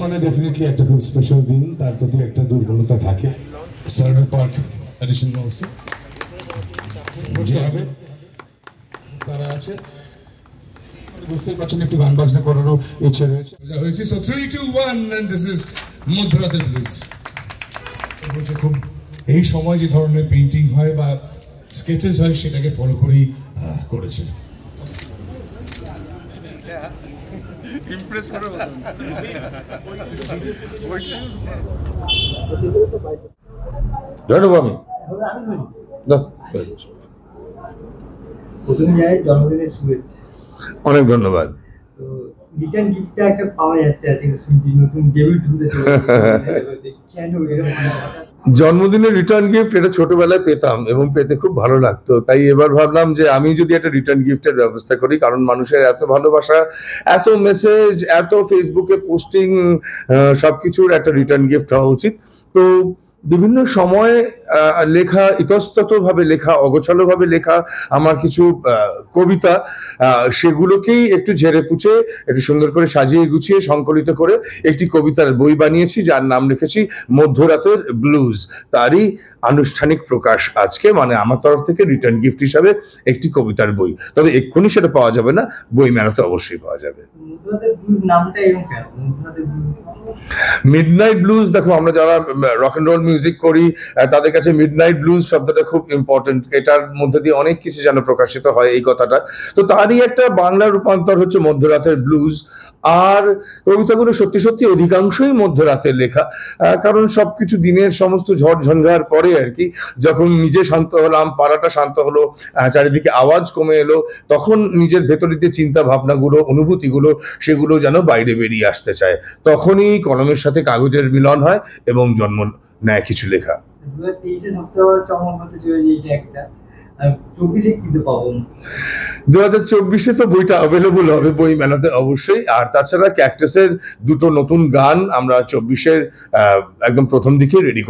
মানে ডেফিনেটলি একটা খুব স্পেশাল দিন, তার প্রতি একটা দুর্বলতা থাকে। সার্ভার পার্ক এডিশন বক্সে যে হবে তারা আছে, বুঝতেই পারছেন একটু গান বাজনা করারও ইচ্ছে রয়েছে। সো 3, 2, 1 and this is মধ্যরাতের ব্লুজ। খুব এই সময় যে ধরনের পেইন্টিং হয় বা স্কেচেস হয় সেটাকে ফলো করেই করেছে। অনেক ধন্যবাদ। জন্মদিনের রিটার্ন গিফট এটা ছোটবেলায় পেতাম এবং পেতে খুব ভালো লাগতো, তাই এবার ভাবলাম যে আমি যদি একটা রিটার্ন গিফটের ব্যবস্থা করি, কারণ মানুষের এত ভালোবাসা, এত মেসেজ, এত ফেসবুকে পোস্টিং, সবকিছুর একটা রিটার্ন গিফট হওয়া উচিত। তো বিভিন্ন সময়ে লেখা, ইতস্ততভাবে লেখা, অগোছালোভাবে লেখা আমার কিছু কবিতা, সেগুলোকেই একটু ঝেড়ে পুছে একটু সুন্দর করে সাজিয়ে গুছিয়ে সংকলিত করে একটি কবিতার বই বানিয়েছি, যার নাম রেখেছি মধ্যরাতের ব্লুজ। তারই আনুষ্ঠানিক প্রকাশ আজকে, মানে আমার তরফ থেকে রিটার্ন গিফট হিসাবে একটি কবিতার বই। তবে এক্ষুনি সেটা পাওয়া যাবে না, বই মেলাতে অবশ্যই পাওয়া যাবে। মিডনাইট ব্লুজ, দেখো আমরা যারা রক অ্যান্ড রোল মিউজিক করি তাদের কাছে মিডনাইট ব্লুজ শব্দটা খুব ইম্পর্টেন্ট। এটার মধ্যে দিয়ে অনেক কিছু যেন প্রকাশিত হয় এই কথাটা, তো তারই একটা বাংলা রূপান্তর হচ্ছে মধ্যরাতের ব্লুজ। আর কবিতাগুলো সত্যি সত্যি অধিকাংশই মধ্যরাতের লেখা, কারণ সবকিছু দিনের সমস্ত ঝড় ঝঞ্ঝার পরে আর কি, যখন নিজে শান্ত হলাম, পাড়াটা শান্ত হলো, চারিদিকে আওয়াজ কমে এলো, তখন নিজের ভেতরের যে চিন্তা ভাবনাগুলো, অনুভূতিগুলো, সেগুলো যেন বাইরে বেরিয়ে আসতে চায়, তখনই কলমের সাথে কাগজের মিলন হয় এবং জন্ম নেয় কিছু লেখা। 2024-এ তো বইটা অ্যাভেলেবল হবে বই মেলাতে অবশ্যই। আর তাছাড়া ক্যাকটাসের দুটো নতুন গান আমরা 24-এর একদম প্রথম দিকে রেডি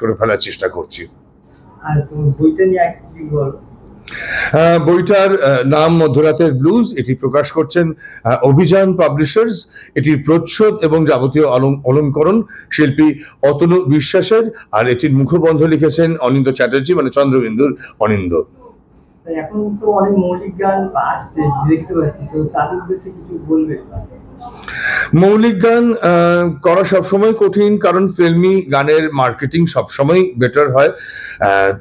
করে ফেলার চেষ্টা করছি। আর বইটা নিয়ে কি বল? বইটার নাম মধ্যরাতের ব্লুজ। এটি প্রকাশ করছেন অভিযান পাবলিশার্স। এটির প্রচ্ছদ এবং যাবতীয় অলঙ্করণ শিল্পী অতনু বিশ্বাসের, আর এটির মুখবন্ধ লিখেছেন অনিন্দ চ্যাটার্জি, মানে চন্দ্রবিন্দুর অনিন্দ। এখন তো অনেক মৌলিক গান আসছে দেখতে পাচ্ছি, তো তাদের উদ্দেশ্যে কিছু বলবে? মৌলিক গান করা সবসময় কঠিন, কারণ ফিল্মি গানের মার্কেটিং সবসময় বেটার হয়।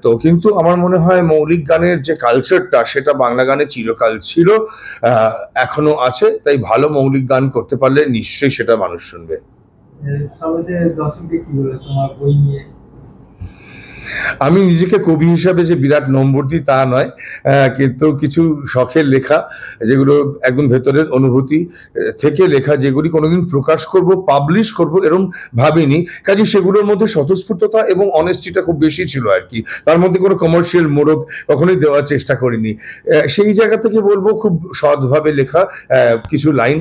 তো কিন্তু আমার মনে হয় মৌলিক গানের যে কালচারটা, সেটা বাংলা গানে চিরকাল ছিল, এখনো আছে। তাই ভালো মৌলিক গান করতে পারলে নিশ্চয়ই সেটা মানুষ শুনবে। আমি নিজেকে কবি হিসাবে যে বিরাট নম্বর দিই তা নয়, কিন্তু কিছু শখের লেখা, যেগুলো একদম ভেতরের অনুভূতি থেকে লেখা, যেগুলি কোনোদিন প্রকাশ করব, পাবলিশ করব এরকম ভাবিনি, কাজে সেগুলোর মধ্যে স্বতঃস্ফূর্ততা এবং অনেস্টিটা খুব বেশি ছিল আর কি। তার মধ্যে কোনো কমার্শিয়াল মোড়ক কখনোই দেওয়ার চেষ্টা করিনি। সেই জায়গা থেকে বলবো, খুব সৎভাবে লেখা কিছু লাইন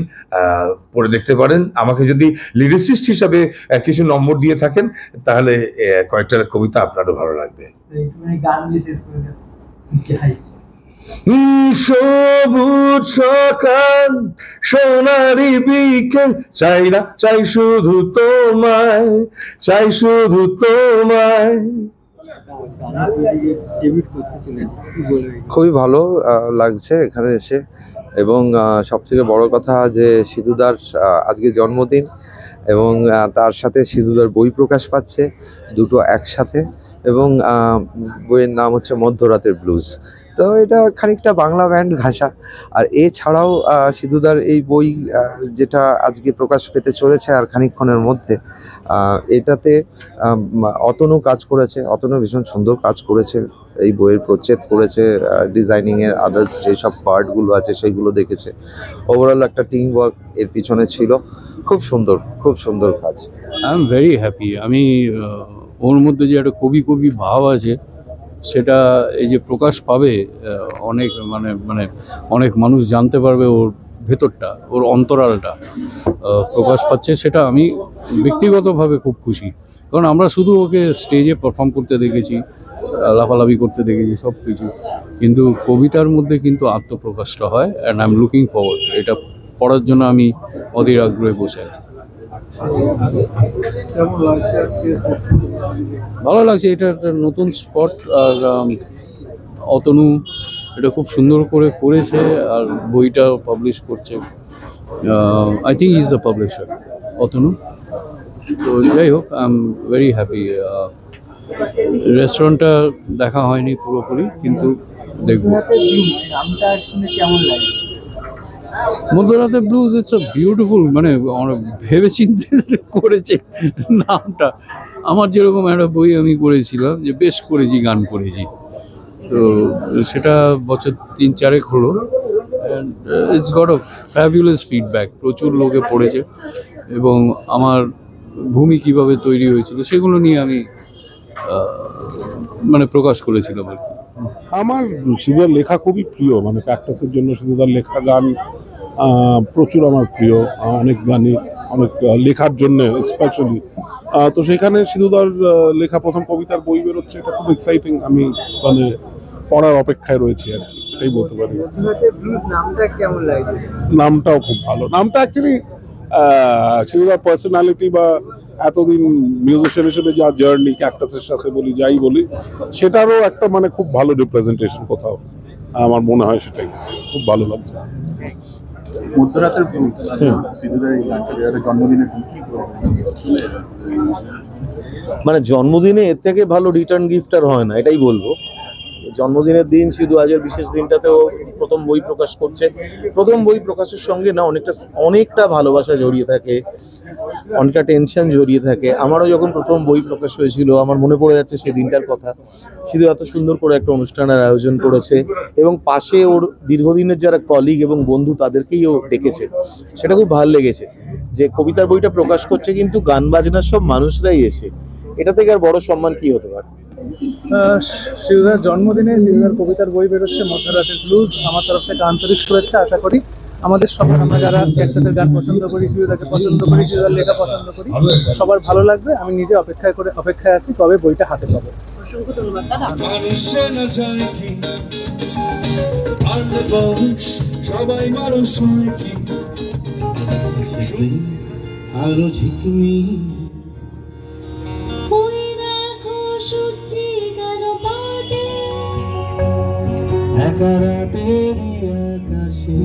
পড়ে দেখতে পারেন। আমাকে যদি লিরিসিস্ট হিসাবে কিছু নম্বর দিয়ে থাকেন, তাহলে কয়েকটা কবিতা আপনারও ভালো লাগবে। সবুজ সকাল, সোনারি বিকেল, চাই না, চাই শুধু তোমায়, চাই শুধু তোমায়। খুবই ভালো লাগছে এখানে এসে, এবং সবথেকে বড় কথা যে সিধুদার আজকে জন্মদিন, এবং তার সাথে সিধুদার বই প্রকাশ পাচ্ছে, দুটো একসাথে, এবং বইয়ের নাম হচ্ছে মধ্যরাতের ব্লুজ। তো এটা খানিকটা বাংলা ব্যান্ড ঘাসা। আর এছাড়াও সিধুদার এই বই যেটা আজকে প্রকাশ পেতে চলেছে আর খানিকক্ষণের মধ্যে, এটাতে অতনু কাজ করেছে, অতনু ভীষণ সুন্দর কাজ করেছে। এই বইয়ের প্রচ্ছদ করেছে, ডিজাইনিংয়ের আদার্স যেসব পার্টগুলো আছে সেইগুলো দেখেছে। ওভারঅল একটা টিম ওয়ার্ক এর পিছনে ছিল, খুব সুন্দর, খুব সুন্দর কাজ। I am very happy. আমি ওর মধ্যে যে একটা কবি ভাব আছে, সেটা এই যে প্রকাশ পাবে, অনেক মানে অনেক মানুষ জানতে পারবে ওর ভেতরটা, ওর অন্তরালটা প্রকাশ পাচ্ছে, সেটা আমি ব্যক্তিগতভাবে খুব খুশি। কারণ আমরা শুধু ওকে স্টেজে পারফর্ম করতে দেখেছি, লাফালাফি করতে দেখেছি সব কিছু, কিন্তু কবিতার মধ্যে কিন্তু আত্মপ্রকাশটা হয়, and I am looking forward. এটা পড়ার জন্য আমি অধীর আগ্রহে বসে আছি। ভালো লাগছে, এটা একটা নতুন স্পট। আর অতনু এটা খুব সুন্দর করে করেছে, আর বইটা পাবলিশ করছে। I think is the publisher, Atanu. তো যাই হোক, আই এম ভেরি হ্যাপি। রেস্টুরেন্টটা দেখা হয়নি পুরোপুরি, কিন্তু দেখবো। নামটা শুনে কেমন লাগে? মধ্যরাতে ব্লুজ, ইটস আ বিউটিফুল, মানে ভেবে চিন্তে করেছে নামটা। আমার যেরকম একটা বই আমি করেছিলাম, যে বেশ করেছি, গান করেছি, তো সেটা বছর 3-4 হলো। And it's got a fabulous feedback, প্রচুর লোকে পড়েছে, এবং আমার ভূমি কিভাবে তৈরি হয়েছিল সেগুলো নিয়ে আমি মানে প্রকাশ করেছিলাম আর কি। আমার সিধুদার লেখা খুবই প্রিয়, মানে প্র্যাকটিসের জন্য সিধুদার লেখা গান প্রচুর আমার প্রিয়। অনেক গানই, অনেক লেখার জন্য স্পেশালি। তো সেখানে সিধুদার লেখা প্রথম কবিতার বই বেরোচ্ছে, এটা খুব এক্সাইটিং। আমি মানে পড়ার অপেক্ষায় রয়েছি আর কি, এটাই বলতে পারি। মধ্যরাতে ব্লুজ নামটা কেমন লাগে? নামটাও খুব ভালো। নামটা অ্যাকচুয়ালি সিধুদার পার্সোনালিটি বা এতদিন মিউজিশিয়ান হিসেবে যা জার্নি, ক্যাকটাসের সাথে বলি, যাই বলি, সেটারও একটা মানে খুব ভালো রিপ্রেজেন্টেশন কোথাও, আমার মনে হয় সেটাই খুব ভালো লাগছে। মধ্যরাতের সিধুদার এই গানটা জন্মদিনে মানে জন্মদিনে এর থেকে ভালো রিটার্ন গিফট আর হয় না, এটাই বলবো। জন্মদিনের দিন শুধু আজের বিশেষ দিনটাতেও প্রথম বই প্রকাশ করছে। প্রথম বই প্রকাশের সঙ্গে না অনেকটা ভালোবাসা জড়িয়ে থাকে, অনেকটা টেনশন জড়িয়ে থাকে। আমারও যখন প্রথম বই প্রকাশ হয়েছিল, আমার মনে পড়ে যাচ্ছে সেই দিনটার কথা। শুধু এত সুন্দর করে একটা অনুষ্ঠানের আয়োজন করেছে, এবং পাশে ওর দীর্ঘদিনের যারা কলিগ এবং বন্ধু, তাদেরকেই ও ডেকেছে। সেটা খুব ভালো লেগেছে যে কবিতার বইটা প্রকাশ করছে, কিন্তু গান বাজনার সব মানুষরাই এসে। এটা থেকে আর বড় সম্মান কি হতে পারে? সিধুদার জন্মদিনে সিধুদার কবিতার বই বেরোচ্ছে, মধ্যরাতের ব্লুজ। আমার তরফ থেকে আন্তরিক শুভেচ্ছা। আশা করি আমাদের সবার, আমরা যারা ক্যাকটাসের গান পছন্দ করি, সিধুদাকে পছন্দ করি, সিধুদার লেখা পছন্দ করি, সবার ভালো লাগবে। আমি নিজে অপেক্ষায় আছি কবে বইটা হাতে পাবো। অসংখ্য ধন্যবাদ দাদা। একা রাতের আকাশে